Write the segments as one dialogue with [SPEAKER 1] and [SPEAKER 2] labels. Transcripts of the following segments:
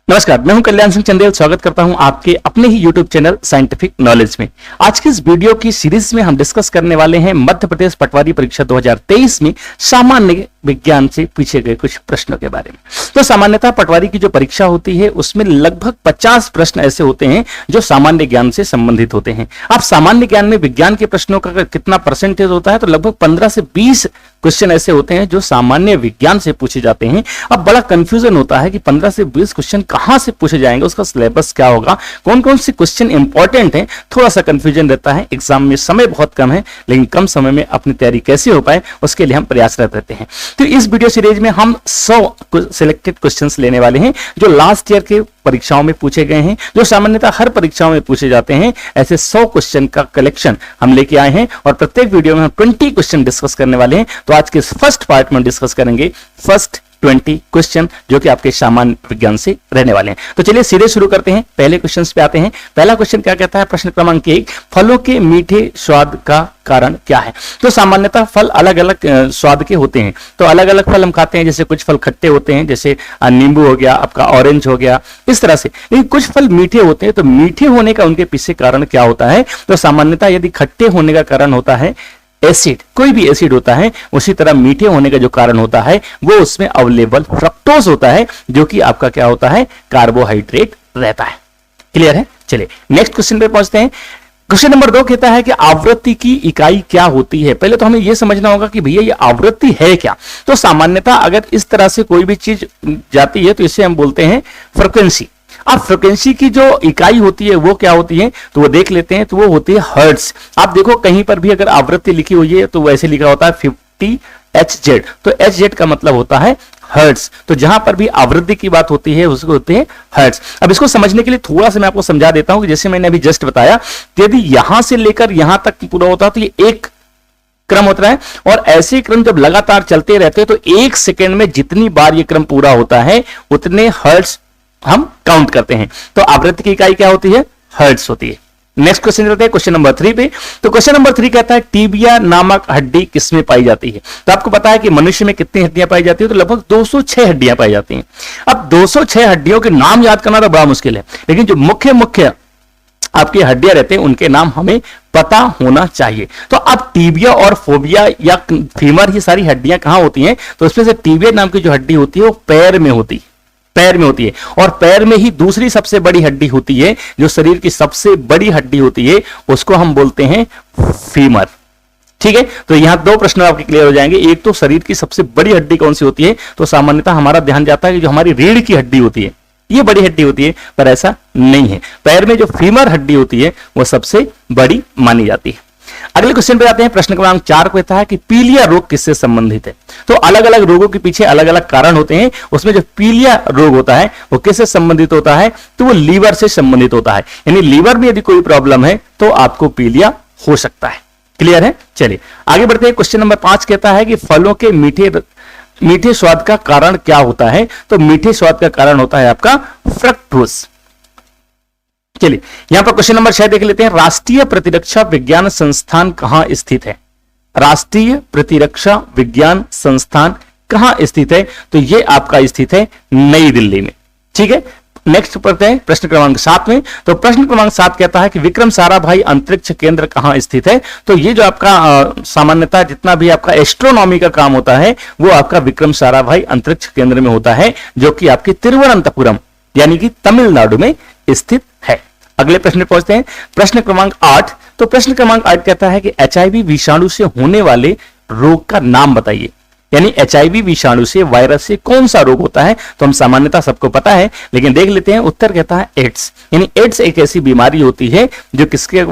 [SPEAKER 1] नमस्कार, मैं हूं कल्याण सिंह चंदेल। स्वागत करता हूं आपके अपने ही YouTube चैनल साइंटिफिक नॉलेज में। आज की इस वीडियो की सीरीज में हम डिस्कस करने वाले हैं मध्य प्रदेश पटवारी परीक्षा 2023 में सामान्य विज्ञान से पूछे गए कुछ प्रश्नों के बारे में। तो सामान्यतः पटवारी की जो परीक्षा होती है उसमें लगभग 50 प्रश्न ऐसे होते हैं जो सामान्य ज्ञान से संबंधित होते हैं। अब सामान्य ज्ञान में विज्ञान के प्रश्नों का कितना परसेंटेज होता है, तो लगभग 15 से 20 क्वेश्चन ऐसे होते हैं जो सामान्य विज्ञान से पूछे जाते हैं। अब बड़ा कंफ्यूजन होता है कि 15 से 20 क्वेश्चन कहां से पूछे जाएंगे, उसका सिलेबस क्या होगा, कौन कौन से क्वेश्चन इंपॉर्टेंट हैं, थोड़ा सा कंफ्यूजन रहता है। एग्जाम में समय बहुत कम है, लेकिन कम समय में अपनी तैयारी कैसे हो पाए उसके लिए हम प्रयासरत रहते हैं। तो इस वीडियो सीरीज में हम 100 सिलेक्टेड क्वेश्चंस लेने वाले हैं जो लास्ट ईयर के परीक्षाओं में पूछे गए हैं, जो सामान्यतः हर परीक्षाओं में पूछे जाते हैं। ऐसे 100 क्वेश्चन का कलेक्शन हम लेके आए हैं और प्रत्येक वीडियो में हम 20 क्वेश्चन डिस्कस करने वाले हैं। तो आज के फर्स्ट पार्ट में डिस्कस करेंगे फर्स्ट 20 क्वेश्चन जो कि आपके सामान्य विज्ञान से रहने वाले हैं। तो चलिए सीधे शुरू करते हैं, पहले क्वेश्चन पे आते हैं। पहला क्वेश्चन क्या कहता है, प्रश्न क्रमांक 1, फलों के मीठे स्वाद का कारण क्या है। तो सामान्यतः फल अलग अलग स्वाद के होते हैं। तो अलग अलग फल हम खाते हैं, जैसे कुछ फल खट्टे होते हैं, जैसे नींबू हो गया, आपका ऑरेंज हो गया, इस तरह से। लेकिन कुछ फल मीठे होते हैं, तो मीठे होने का उनके पीछे कारण क्या होता है। तो सामान्यतः यदि खट्टे होने का कारण होता है एसिड, कोई भी एसिड होता है, उसी तरह मीठे होने का जो कारण होता है वो उसमें अवेलेबल फ्रक्टोज होता है, जो कि आपका क्या होता है, कार्बोहाइड्रेट रहता है। क्लियर है। चलिए नेक्स्ट क्वेश्चन पे पहुंचते हैं। क्वेश्चन नंबर 2 कहता है कि आवृत्ति की इकाई क्या होती है। पहले तो हमें यह समझना होगा कि भैया ये आवृत्ति है क्या। तो सामान्यतः अगर इस तरह से कोई भी चीज जाती है तो इसे हम बोलते हैं फ्रीक्वेंसी। अब फ्रीक्वेंसी की जो इकाई होती है वो क्या होती है, तो वो देख लेते हैं। तो वो होती है हर्ट्ज। आप देखो कहीं पर भी अगर आवृत्ति लिखी हुई है तो वैसे लिखा होता है 50 Hz। तो Hz का मतलब होता है हर्ट्ज। तो जहां पर भी आवृत्ति की बात होती है उसको होते हैं हर्ट्ज। अब इसको समझने के लिए थोड़ा सा मैं आपको समझा देता हूं कि जैसे मैंने अभी जस्ट बताया, यदि यहां से लेकर यहां तक पूरा होता है तो ये एक क्रम होता है, और ऐसे क्रम जब लगातार चलते रहते हैं तो 1 सेकेंड में जितनी बार ये क्रम पूरा होता है उतने हर्ट्ज हम काउंट करते हैं। तो आवृत्ति की इकाई क्या होती है, हर्ट्ज होती है। नेक्स्ट क्वेश्चन चलते हैं क्वेश्चन नंबर 3 पे। तो क्वेश्चन नंबर 3 कहता है टीबिया नामक हड्डी किसमें पाई जाती है। तो आपको पता है कि मनुष्य में कितनी हड्डियां पाई जाती है, तो लगभग 206 हड्डियां पाई जाती हैं। अब 206 हड्डियों के नाम याद करना तो बड़ा मुश्किल है, लेकिन जो मुख्य मुख्य आपकी हड्डियां रहते हैं उनके नाम हमें पता होना चाहिए। तो अब टीबिया और फोबिया या फीमर, ये सारी हड्डियां कहां होती हैं, तो उसमें से टीबिया नाम की जो हड्डी होती है वो पैर में होती है, पैर में होती है। और पैर में ही दूसरी सबसे बड़ी हड्डी होती है, जो शरीर की सबसे बड़ी हड्डी होती है, उसको हम बोलते हैं फीमर। ठीक है। तो यहां 2 प्रश्न आपके क्लियर हो जाएंगे। एक तो शरीर की सबसे बड़ी हड्डी कौन सी होती है, तो सामान्यतः हमारा ध्यान जाता है कि जो हमारी रीढ़ की हड्डी होती है ये बड़ी हड्डी होती है, पर ऐसा नहीं है। पैर में जो फीमर हड्डी होती है वो सबसे बड़ी मानी जाती है। अगले क्वेश्चन पे आते हैं। प्रश्न क्रमांक 4 कहता है कि पीलिया रोग किससे संबंधित है। तो अलग अलग रोगों के पीछे अलग अलग कारण होते हैं। उसमें जो पीलिया रोग होता है वो किससे संबंधित होता है, तो वो लीवर से संबंधित होता है। यानी लीवर में यदि कोई प्रॉब्लम है तो आपको पीलिया हो सकता है। क्लियर है। चलिए आगे बढ़ते हैं। क्वेश्चन नंबर 5 कहता है कि फलों के मीठे स्वाद का कारण क्या होता है। तो मीठे स्वाद का कारण होता है आपका फ्रक्टोज। चलिए यहां पर क्वेश्चन नंबर 6 देख लेते हैं। राष्ट्रीय प्रतिरक्षा विज्ञान संस्थान कहां स्थित है। राष्ट्रीय प्रतिरक्षा विज्ञान संस्थान कहां स्थित है, तो यह आपका स्थित है नई दिल्ली में। ठीक है। नेक्स्ट पढ़ते हैं प्रश्न क्रमांक 7 में। तो प्रश्न क्रमांक 7 कहता है कि विक्रम साराभाई अंतरिक्ष केंद्र कहां स्थित है। तो ये जो आपका सामान्यतः जितना भी आपका एस्ट्रोनॉमी का काम होता है वो आपका विक्रम साराभाई अंतरिक्ष केंद्र में होता है, जो कि आपकी तिरुवनंतपुरम यानी कि तमिलनाडु में स्थित है। अगले प्रश्न पहुंचते हैं। प्रश्न क्रमांक 8। तो प्रश्न क्रमांक 8 कहता है कि HIV विषाणु से होने वाले रोग का नाम बताइए। यानी HIV विषाणु से, वायरस से कौन सा रोग होता है। तो हम सामान्यतः सबको पता है, लेकिन देख लेते हैं। उत्तर कहता है एड्स। यानी एड्स एक ऐसी बीमारी होती है जो किसके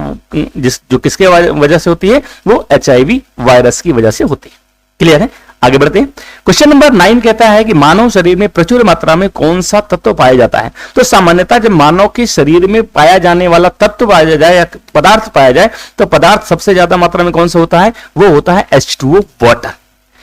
[SPEAKER 1] वजह से होती है, वो HIV वायरस की वजह से होती है। क्लियर है। आगे बढ़ते हैं। क्वेश्चन नंबर 9 कहता है कि मानव शरीर में प्रचुर मात्रा में कौन सा तत्व पाया जाता है। तो सामान्यतः जब मानव के शरीर में पाया जाने वाला तत्व पाया जाए या पदार्थ पाया जाए, तो पदार्थ सबसे ज्यादा मात्रा में कौन सा होता है, वो होता है H2O वाटर।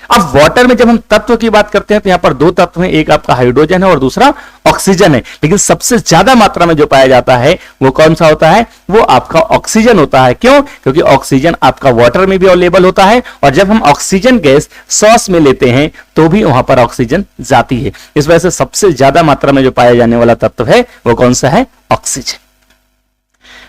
[SPEAKER 1] अब वाटर में जब हम तत्व की बात करते हैं तो यहां पर दो तत्व हैं, एक आपका हाइड्रोजन है और दूसरा ऑक्सीजन है, लेकिन सबसे ज्यादा मात्रा में जो पाया जाता है वो कौन सा होता है, वो आपका ऑक्सीजन होता है। क्यों? क्योंकि ऑक्सीजन आपका वाटर में भी अवेलेबल होता है और जब हम ऑक्सीजन गैस सांस में लेते हैं तो भी वहां पर ऑक्सीजन जाती है। इस वजह से सबसे ज्यादा मात्रा में जो पाया जाने वाला तत्व है वो कौन सा है, ऑक्सीजन।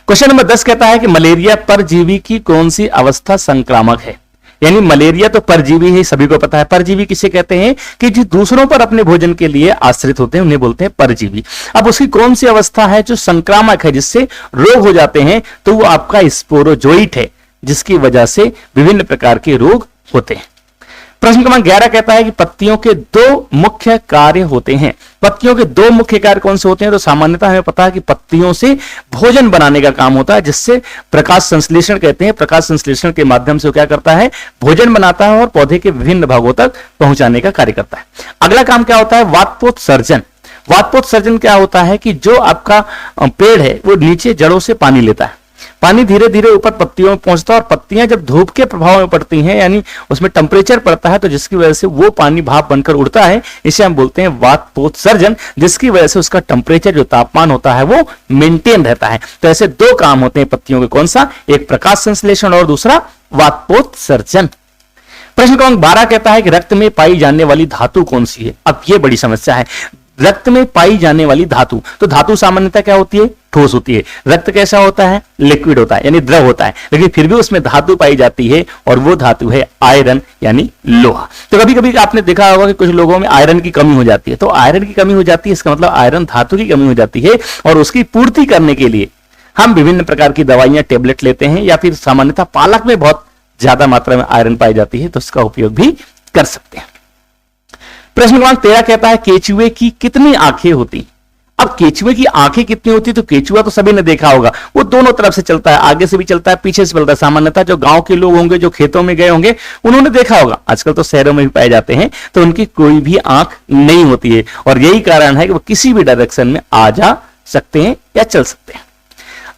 [SPEAKER 1] क्वेश्चन नंबर 10 कहता है कि मलेरिया परजीवी की कौन सी अवस्था संक्रामक है। यानी मलेरिया तो परजीवी है, सभी को पता है। परजीवी किसे कहते हैं कि जो दूसरों पर अपने भोजन के लिए आश्रित होते हैं उन्हें बोलते हैं परजीवी। अब उसकी कौन सी अवस्था है जो संक्रामक है, जिससे रोग हो जाते हैं, तो वो आपका स्पोरोजोइट है, जिसकी वजह से विभिन्न प्रकार के रोग होते हैं। प्रश्न क्रमांक 11 कहता है कि पत्तियों के दो मुख्य कार्य होते हैं। पत्तियों के दो मुख्य कार्य कौन से होते हैं? तो सामान्यतः हमें पता है कि पत्तियों से भोजन बनाने का काम होता है, जिससे प्रकाश संश्लेषण कहते हैं। प्रकाश संश्लेषण के माध्यम से वो क्या करता है, भोजन बनाता है और पौधे के विभिन्न भागों तक पहुंचाने का कार्य करता है। अगला काम क्या होता है, वातपोत्सर्जन। वातपोत्सर्जन क्या होता है कि जो आपका पेड़ है वो नीचे जड़ों से पानी लेता है, पानी धीरे धीरे ऊपर पत्तियों में पहुंचता है और पत्तियां जब धूप के प्रभाव में पड़ती हैं, यानी उसमें टेम्परेचर पड़ता है, तो जिसकी वजह से वो पानी भाप बनकर उड़ता है। इसे हम बोलते हैं वातपोत्सर्जन, जिसकी वजह से उसका टेम्परेचर, जो तापमान होता है, वो मेंटेन रहता है। तो ऐसे दो काम होते हैं पत्तियों के, कौन सा, एक प्रकाश संश्लेषण और दूसरा वातपोत्सर्जन। प्रश्न क्रमांक 12 कहता है कि रक्त में पाई जाने वाली धातु कौन सी है। अब ये बड़ी समस्या है, रक्त में पाई जाने वाली धातु। तो धातु सामान्यतः क्या होती है, ठोस होती है। रक्त कैसा होता है, लिक्विड होता है, यानी द्रव होता है, लेकिन फिर भी उसमें धातु पाई जाती है और वो धातु है आयरन, यानी लोहा। तो कभी कभी आपने देखा होगा कि कुछ लोगों में आयरन की कमी हो जाती है। तो आयरन की कमी हो जाती है, इसका मतलब आयरन धातु की कमी हो जाती है, और उसकी पूर्ति करने के लिए हम विभिन्न प्रकार की दवाइयां, टेबलेट लेते हैं, या फिर सामान्यतः पालक में बहुत ज्यादा मात्रा में आयरन पाई जाती है, तो उसका उपयोग भी कर सकते हैं। प्रश्न क्रमांक 13 कहता है केचुए की कितनी आंखें होती। अब केचुए की आंखें कितनी होती, तो केचुआ तो सभी ने देखा होगा, वो दोनों तरफ से चलता है, आगे से भी चलता है, पीछे से चलता है। सामान्यतः जो गांव के लोग होंगे, जो खेतों में गए होंगे, उन्होंने देखा होगा। आजकल तो शहरों में भी पाए जाते हैं, तो उनकी कोई भी आंख नहीं होती है, और यही कारण है कि वो किसी भी डायरेक्शन में आ जा सकते हैं या चल सकते हैं।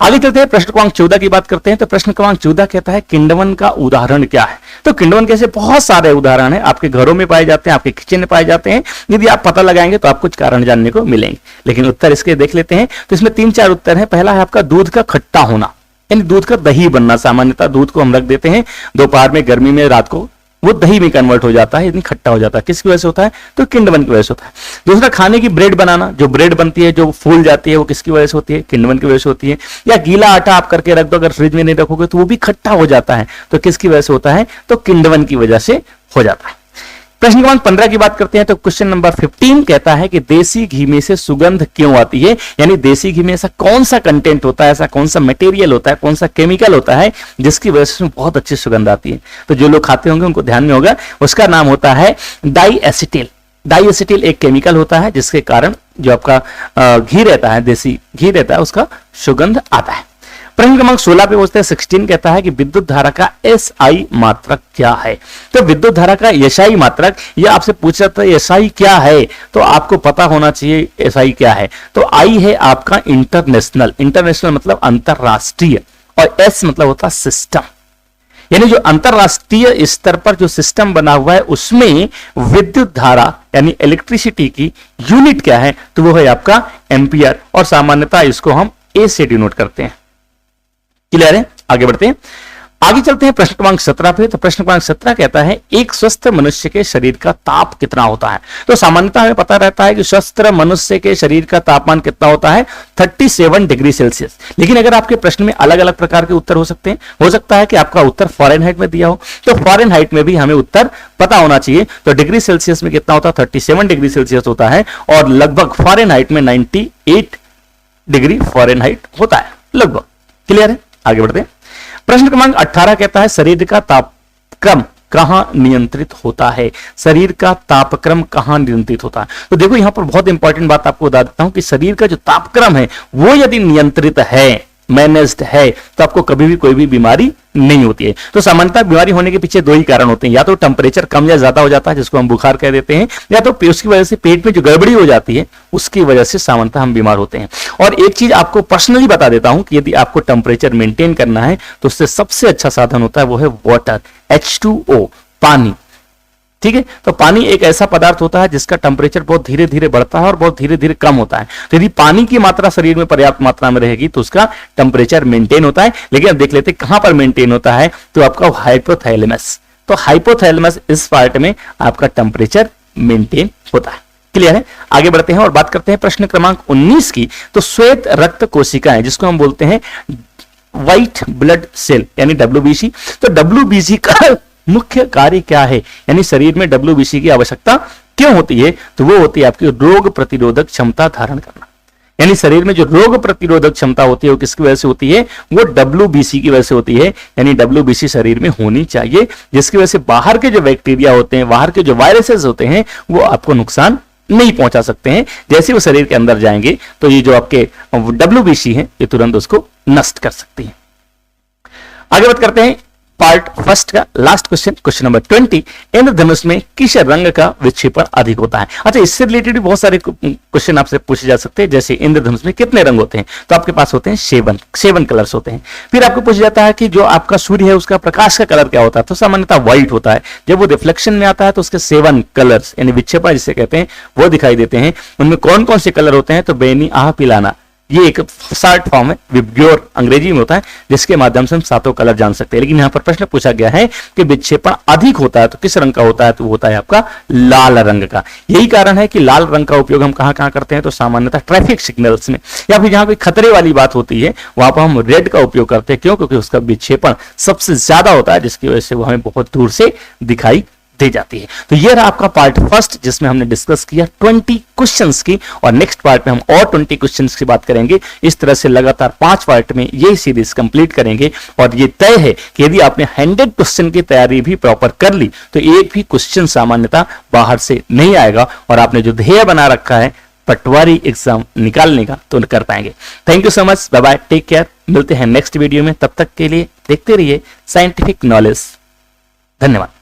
[SPEAKER 1] आगे चलते हैं, प्रश्न क्रमांक 14 की बात करते हैं। तो प्रश्न क्रमांक 14 कहता है किण्वन का उदाहरण क्या है। तो किण्वन के बहुत सारे उदाहरण हैं, आपके घरों में पाए जाते हैं, आपके किचन में पाए जाते हैं। यदि आप पता लगाएंगे तो आप कुछ कारण जानने को मिलेंगे, लेकिन उत्तर इसके देख लेते हैं। तो इसमें 3-4 उत्तर हैं। पहला है आपका दूध का खट्टा होना, यानी दूध का दही बनना। सामान्यतः दूध को हम रख देते हैं दोपहर में, गर्मी में, रात को, वो दही में कन्वर्ट हो जाता है, इतनी खट्टा हो जाता है। किसकी वजह से होता है, तो किण्वन की वजह से होता है। दूसरा, खाने की ब्रेड बनाना, जो ब्रेड बनती है, जो फूल जाती है, वो किसकी वजह से होती है, किण्वन की वजह से होती है। या गीला आटा आप करके रख दो, अगर फ्रिज में नहीं रखोगे तो वो भी खट्टा हो जाता है, तो किसकी वजह से होता है, तो किण्वन की वजह से हो जाता है। प्रश्न क्रमांक 15 की बात करते हैं। तो क्वेश्चन नंबर 15 कहता है कि देसी घी में से सुगंध क्यों आती है। यानी देसी घी में ऐसा कौन सा कंटेंट होता है, ऐसा कौन सा मटेरियल होता है, कौन सा केमिकल होता है, जिसकी वजह से बहुत अच्छी सुगंध आती है। तो जो लोग खाते होंगे उनको ध्यान में होगा, उसका नाम होता है डाइएसिटिल। डाइएसिटिल एक केमिकल होता है, जिसके कारण जो आपका घी रहता है, देसी घी रहता है, उसका सुगंध आता है। प्रश्न क्रमांक 16 पे पूछते हैं, 16 कहता है कि विद्युत धारा का एसआई मात्रक क्या है। तो विद्युत धारा का एसआई मात्रक, यह आपसे पूछ रहा था एसआई क्या है, तो आपको पता होना चाहिए एसआई क्या है। तो आई है आपका इंटरनेशनल, इंटरनेशनल मतलब अंतरराष्ट्रीय, और एस मतलब होता है सिस्टम। यानी जो अंतरराष्ट्रीय स्तर पर जो सिस्टम बना हुआ है, उसमें विद्युत धारा यानी इलेक्ट्रिसिटी की यूनिट क्या है, तो वो है आपका एम्पियर, और सामान्यतः इसको हम ए से डिनोट करते हैं। क्लियर है, आगे बढ़ते हैं, आगे चलते हैं प्रश्न क्रमांक 17 पे। तो प्रश्न क्रमांक 17 कहता है एक स्वस्थ मनुष्य के शरीर का ताप कितना होता है। तो सामान्यतः हमें पता रहता है कि स्वस्थ मनुष्य के शरीर का तापमान कितना होता है, 37 डिग्री सेल्सियस। लेकिन अगर आपके प्रश्न में अलग अलग प्रकार के उत्तर हो सकते हैं, हो सकता है कि आपका उत्तर फ़ारेनहाइट में दिया हो, तो फ़ारेनहाइट में भी हमें उत्तर पता होना चाहिए। तो डिग्री सेल्सियस में कितना होता है, 37 डिग्री सेल्सियस होता है, और लगभग फ़ारेनहाइट में 98 डिग्री फ़ारेनहाइट होता है लगभग। क्लियर है, आगे बढ़ते हैं। प्रश्न क्रमांक 18 कहता है शरीर का तापक्रम कहां नियंत्रित होता है। शरीर का तापक्रम कहां नियंत्रित होता है। तो देखो यहां पर बहुत इंपॉर्टेंट बात आपको बता देता हूं कि शरीर का जो तापक्रम है वो यदि नियंत्रित है, मैनेज्ड है, तो आपको कभी भी कोई भी बीमारी नहीं होती है। तो सामान्यतः बीमारी होने के पीछे दो ही कारण होते हैं, या तो टेम्परेचर कम या ज्यादा हो जाता है, जिसको हम बुखार कह देते हैं, या तो उसकी वजह से पेट में जो गड़बड़ी हो जाती है, उसकी वजह से सामान्यतः हम बीमार होते हैं। और एक चीज आपको पर्सनली बता देता हूं कि यदि आपको टेम्परेचर मेंटेन करना है, तो उससे सबसे अच्छा साधन होता है वो है वाटर, H2O, पानी। ठीक है। तो पानी एक ऐसा पदार्थ होता है जिसका टेम्परेचर बहुत धीरे धीरे बढ़ता है और बहुत धीरे धीरे कम होता है। तो यदि पानी की मात्रा शरीर में पर्याप्त मात्रा में रहेगी तो उसका टेम्परेचर मेंटेन होता है। लेकिन अब देख लेते हैं कहां पर मेंटेन होता है, तो आपका हाइपोथैलेमस। तो हाइपोथैलेमस इस पार्ट में आपका टेम्परेचर मेंटेन होता है। क्लियर है। आगे बढ़ते हैं और बात करते हैं प्रश्न क्रमांक 19 की। तो श्वेत रक्त कोशिकाएं जिसको हम बोलते हैं व्हाइट ब्लड सेल यानी WBC। तो WBC का मुख्य कार्य क्या है, यानी शरीर में WBC की आवश्यकता क्यों होती है, तो वो होती है आपकी रोग प्रतिरोधक क्षमता धारण करना। यानी शरीर में जो रोग प्रतिरोधक क्षमता होती है वो किसकी वजह से होती है, वो WBC की वजह से होती है। यानी WBC शरीर में होनी चाहिए, जिसकी वजह से बाहर के जो बैक्टीरिया होते हैं, बाहर के जो वायरसेस होते हैं, वो आपको नुकसान नहीं पहुंचा सकते हैं। जैसे वो शरीर के अंदर जाएंगे तो ये जो आपके WBC है ये तुरंत उसको नष्ट कर सकती है। आगे बात करते हैं पार्ट फर्स्ट का लास्ट क्वेश्चन नंबर 20। इंद्रधनुष में किस रंग का विक्षेपण अधिक होता है। अच्छा, इससे रिलेटेड भी बहुत सारे क्वेश्चन आपसे पूछे जा सकते हैं। जैसे इंद्रधनुष में कितने रंग होते हैं, तो आपके पास होते हैं 7 कलर्स होते हैं। फिर आपको पूछा जाता है कि जो आपका सूर्य है उसका प्रकाश का कलर क्या होता है, तो सामान्यतः व्हाइट होता है। जब वो रिफ्लेक्शन में आता है तो उसके 7 कलर्स यानी विक्षेपण जिसे कहते हैं वो दिखाई देते हैं। उनमें कौन कौन से कलर होते हैं, तो बैनी, आह, पिलाना, ये एक शॉर्ट फॉर्म है, विब्ग्योर अंग्रेजी में होता है, जिसके माध्यम से हम 7 कलर जान सकते हैं। लेकिन यहां पर प्रश्न पूछा गया है कि विक्षेपण अधिक होता है तो किस रंग का होता है, तो वो होता है आपका लाल रंग का। यही कारण है कि लाल रंग का उपयोग हम कहां कहां करते हैं, तो सामान्यतः ट्रैफिक सिग्नल्स में, या फिर जहां कोई खतरे वाली बात होती है वहां पर हम रेड का उपयोग करते हैं। क्यों, क्योंकि उसका विक्षेपण सबसे ज्यादा होता है, जिसकी वजह से वो हमें बहुत दूर से दिखाई दे जाती है। तो ये रहा आपका पार्ट फर्स्ट, जिसमें हमने डिस्कस किया 20 क्वेश्चंस की, और नेक्स्ट पार्ट में हम और 20 क्वेश्चंस की बात करेंगे। इस तरह से लगातार 5 पार्ट में ये सीरीज कंप्लीट करेंगे। और ये तय है कि यदि आपने 100 क्वेश्चन की तैयारी भी प्रॉपर कर ली तो एक भी क्वेश्चन सामान्यतः बाहर से नहीं आएगा, और आपने जो ध्येय बना रखा है पटवारी एग्जाम निकालने का तो कर पाएंगे। Thank you so much, bye bye, take care. मिलते हैं नेक्स्ट वीडियो में, तब तक के लिए देखते रहिए साइंटिफिक नॉलेज। धन्यवाद।